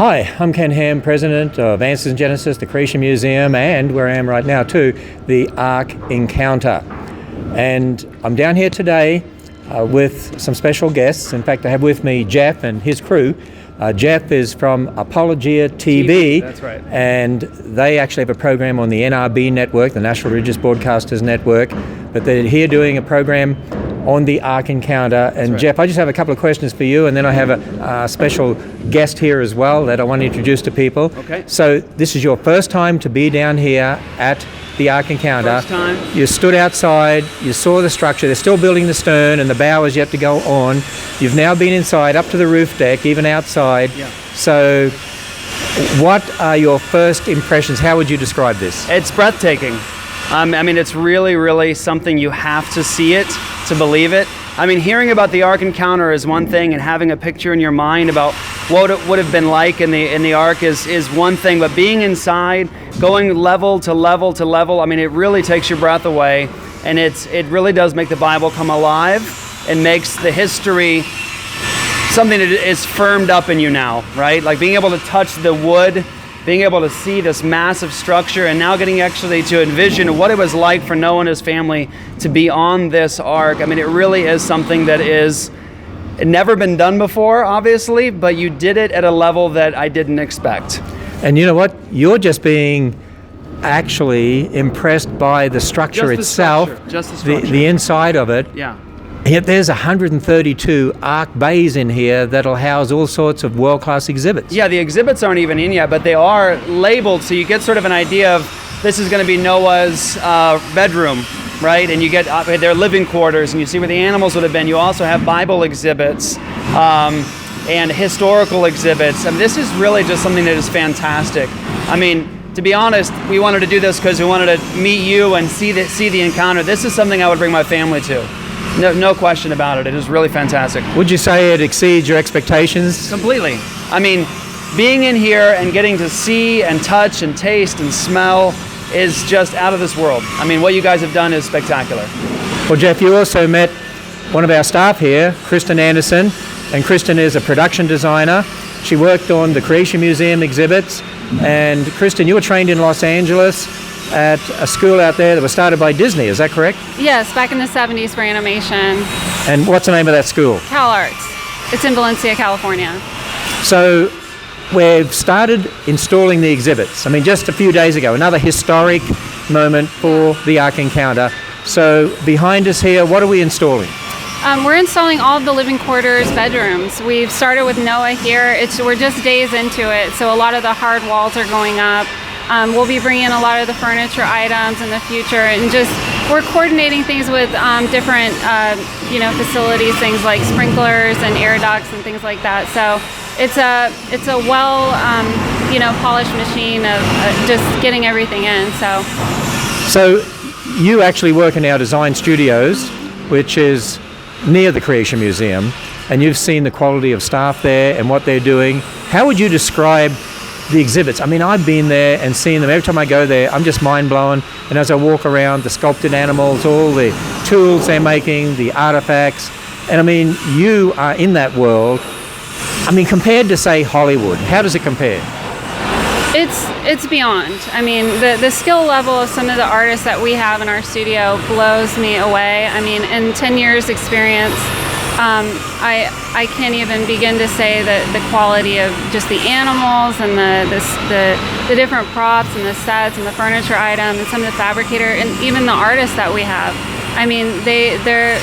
Hi, I'm Ken Ham, President of Answers in Genesis, the Creation Museum, and where I am right now too, the Ark Encounter. And I'm down here today with some special guests. In fact, I have with me Jeff and his crew. Jeff is from Apologia TV. That's right. And they actually have a program on the NRB network, the National Religious Broadcasters Network. But they're here doing a program on the Ark Encounter. And right. Jeff, I just have a couple of questions for you, and then I have a special guest here as well that I want to introduce to people. Okay. So this is your first time to be down here at the Ark Encounter. First time. You stood outside, you saw the structure, they're still building the stern and the bow is yet to go on. You've now been inside, up to the roof deck, even outside. Yeah. So what are your first impressions? How would you describe this? It's breathtaking. I mean, it's really, really something you have to see it to believe it. I mean, hearing about the Ark Encounter is one thing, and having a picture in your mind about what it would have been like in the Ark is one thing, but being inside, going level to level to level, I mean, it really takes your breath away, and it really does make the Bible come alive and makes the history something that is firmed up in you now, right? Like being able to touch the wood, being able to see this massive structure, and now getting actually to envision what it was like for Noah and his family to be on this ark. I mean, it really is something that is never been done before, obviously, but you did it at a level that I didn't expect. And you know what? You're just being actually impressed by the structure itself, just the structure. The inside of it. Yeah. Yet there's 132 Ark bays in here that'll house all sorts of world-class exhibits. Yeah, the exhibits aren't even in yet, but they are labeled, so you get sort of an idea of this is going to be Noah's bedroom, right? And you get their living quarters, and you see where the animals would have been. You also have Bible exhibits and historical exhibits. I mean, this is really just something that is fantastic. I mean, to be honest, we wanted to do this because we wanted to meet you and see the encounter. This is something I would bring my family to. No question about it. It is really fantastic. Would you say it exceeds your expectations? Completely. I mean, being in here and getting to see and touch and taste and smell is just out of this world. I mean, what you guys have done is spectacular. Well, Jeff, you also met one of our staff here, Kristen Anderson, and Kristen is a production designer. She worked on the Creation Museum exhibits, and Kristen, you were trained in Los Angeles at a school out there that was started by Disney, is that correct? Yes, back in the 70s for animation. And what's the name of that school? Cal Arts. It's in Valencia, California. So we've started installing the exhibits. I mean, just a few days ago, another historic moment for the Ark Encounter. So behind us here, what are we installing? We're installing all of the living quarters bedrooms. We've started with Noah here. We're just days into it, so a lot of the hard walls are going up. We'll be bringing in a lot of the furniture items in the future, and we're coordinating things with different facilities, things like sprinklers and air ducts and things like that. So it's a well polished machine of just getting everything in. So you actually work in our design studios, which is near the Creation Museum, and you've seen the quality of staff there and what they're doing. How would you describe the exhibits? I mean, I've been there and seen them. Every time I go there, I'm just mind blown. And as I walk around, the sculpted animals, all the tools they're making, the artifacts, and I mean, you are in that world. I mean, compared to, say, Hollywood, how does it compare? It's beyond. I mean, the skill level of some of the artists that we have in our studio blows me away. I mean, in 10 years experience, I can't even begin to say that the quality of just the animals and the different props and the sets and the furniture items and some of the fabricator and even the artists that we have. I mean, they're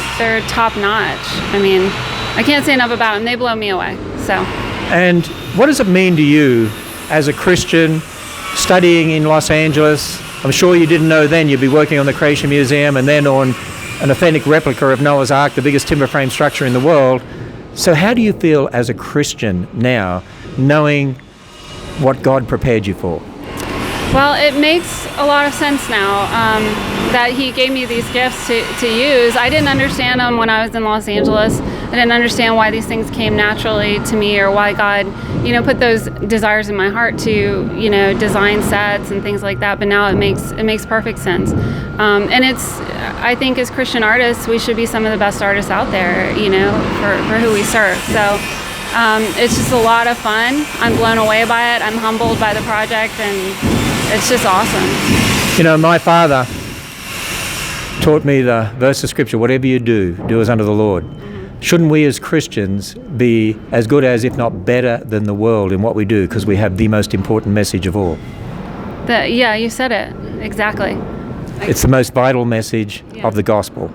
top notch. I mean, I can't say enough about them. They blow me away. So. And what does it mean to you as a Christian studying in Los Angeles? I'm sure you didn't know then you'd be working on the Creation Museum and then on an authentic replica of Noah's Ark, the biggest timber frame structure in the world. So how do you feel as a Christian now, knowing what God prepared you for? Well, it makes a lot of sense now that He gave me these gifts to use. I didn't understand them when I was in Los Angeles. I didn't understand why these things came naturally to me, or why God, put those desires in my heart to, design sets and things like that. But now it makes perfect sense. And I think as Christian artists, we should be some of the best artists out there, for who we serve. So It's just a lot of fun. I'm blown away by it. I'm humbled by the project, and it's just awesome. You know, my father taught me the verse of scripture, whatever you do, do as unto the Lord. Shouldn't we as Christians be as good as, if not better than the world in what we do, because we have the most important message of all? Yeah, you said it. Exactly. It's the most vital message of the gospel.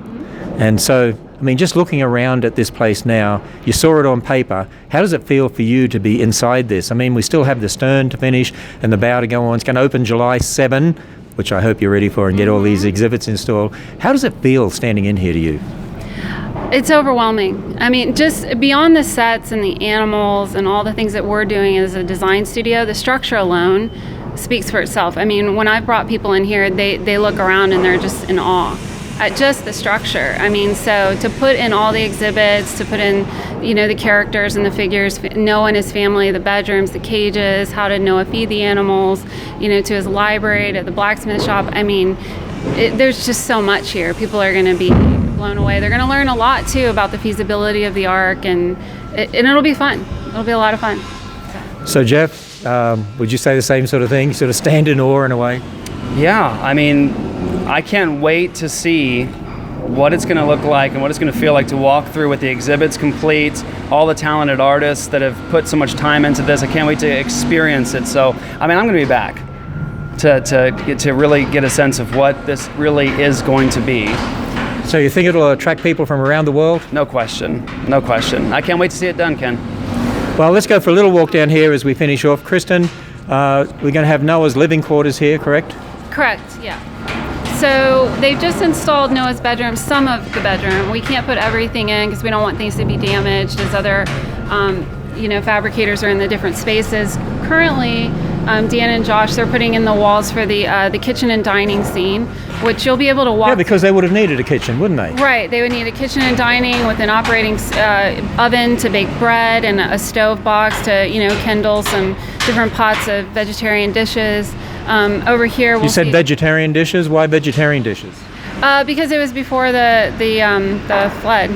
And so, I mean, just looking around at this place now, you saw it on paper. How does it feel for you to be inside this? I mean, we still have the stern to finish and the bow to go on. It's going to open July 7, which I hope you're ready for, and get all these exhibits installed. How does it feel standing in here to you? It's overwhelming. I mean, just beyond the sets and the animals and all the things that we're doing as a design studio, the structure alone speaks for itself. I mean, when I've brought people in here, they look around and they're just in awe at just the structure. I mean, so to put in all the exhibits, to put in, you know, the characters and the figures, Noah and his family, the bedrooms, the cages, how did Noah feed the animals, you know, to his library, to the blacksmith shop. I mean, there's just so much here. People are going to be blown away. They're going to learn a lot too about the feasibility of the Ark, and it'll be fun. It'll be a lot of fun. So Jeff, would you say the same sort of thing? Sort of stand in awe in a way? Yeah, I mean, I can't wait to see what it's going to look like and what it's going to feel like to walk through with the exhibits complete, all the talented artists that have put so much time into this. I can't wait to experience it. So, I mean, I'm going to be back to really get a sense of what this really is going to be. So you think it'll attract people from around the world? No question. No question. I can't wait to see it done, Ken. Well, let's go for a little walk down here as we finish off. Kristen, we're going to have Noah's living quarters here, correct? Correct, yeah. So they've just installed Noah's bedroom, some of the bedroom. We can't put everything in because we don't want things to be damaged as other fabricators are in the different spaces. Currently, Dan and Josh, they're putting in the walls for the kitchen and dining scene, which you'll be able to walk. Yeah, because they would have needed a kitchen, wouldn't they? Right, they would need a kitchen and dining with an operating oven to bake bread and a stove box to, kindle some different pots of vegetarian dishes. Over here, you said vegetarian dishes. Why vegetarian dishes? Because it was before the flood,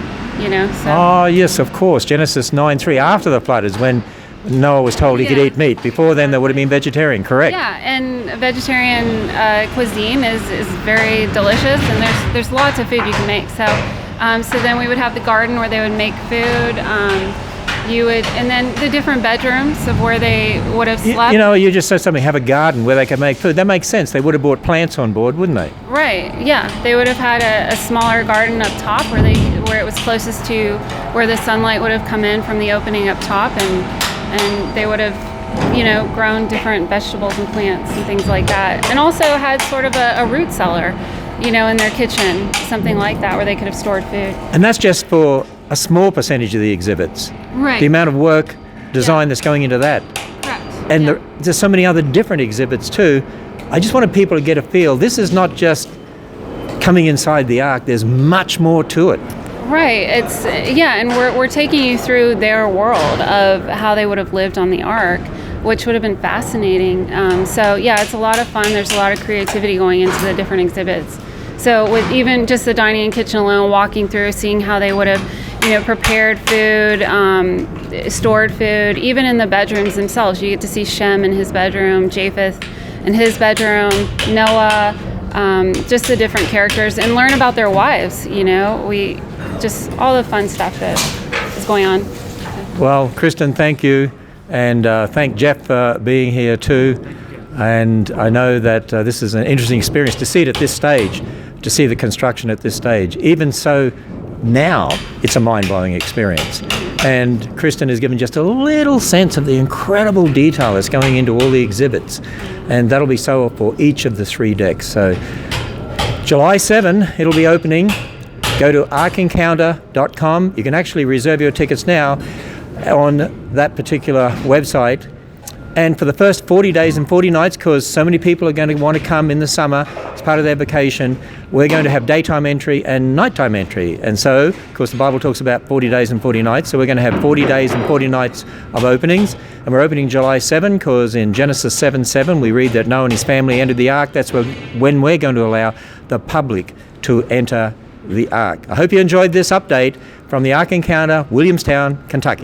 So. Oh yes, of course. Genesis 9:3. After the flood is when Noah was told he could eat meat. Before then, they would have been vegetarian, correct? Yeah, and vegetarian cuisine is very delicious, and there's lots of food you can make. So then we would have the garden where they would make food. And then the different bedrooms of where they would have slept. You just said something, have a garden where they could make food. That makes sense. They would have brought plants on board, wouldn't they? Right, yeah. They would have had a smaller garden up top where it was closest to where the sunlight would have come in from the opening up top, and they would have, grown different vegetables and plants and things like that. And also had sort of a root cellar, in their kitchen, something like that, where they could have stored food. And that's just for a small percentage of the exhibits. Right. The amount of work, design that's going into that. Correct. And there's so many other different exhibits too. I just wanted people to get a feel. This is not just coming inside the Ark. There's much more to it. Right. And we're taking you through their world of how they would have lived on the Ark, which would have been fascinating. It's a lot of fun. There's a lot of creativity going into the different exhibits. So with even just the dining and kitchen alone, walking through, seeing how they would have, prepared food, stored food, even in the bedrooms themselves. You get to see Shem in his bedroom, Japheth in his bedroom, Noah, just the different characters, and learn about their wives, we just all the fun stuff that is going on. Well, Kristen, thank you, and thank Jeff for being here too. And I know that this is an interesting experience to see it at this stage, to see the construction at this stage. Even so, now it's a mind-blowing experience. And Kristen has given just a little sense of the incredible detail that's going into all the exhibits. And that'll be so for each of the 3 decks. So July 7, it'll be opening. Go to arkencounter.com. You can actually reserve your tickets now on that particular website. And for the first 40 days and 40 nights, because so many people are going to want to come in the summer as part of their vacation, we're going to have daytime entry and nighttime entry. And so, of course, the Bible talks about 40 days and 40 nights. So we're going to have 40 days and 40 nights of openings. And we're opening July 7 because in Genesis 7:7, we read that Noah and his family entered the Ark. That's when we're going to allow the public to enter the Ark. I hope you enjoyed this update from the Ark Encounter, Williamstown, Kentucky.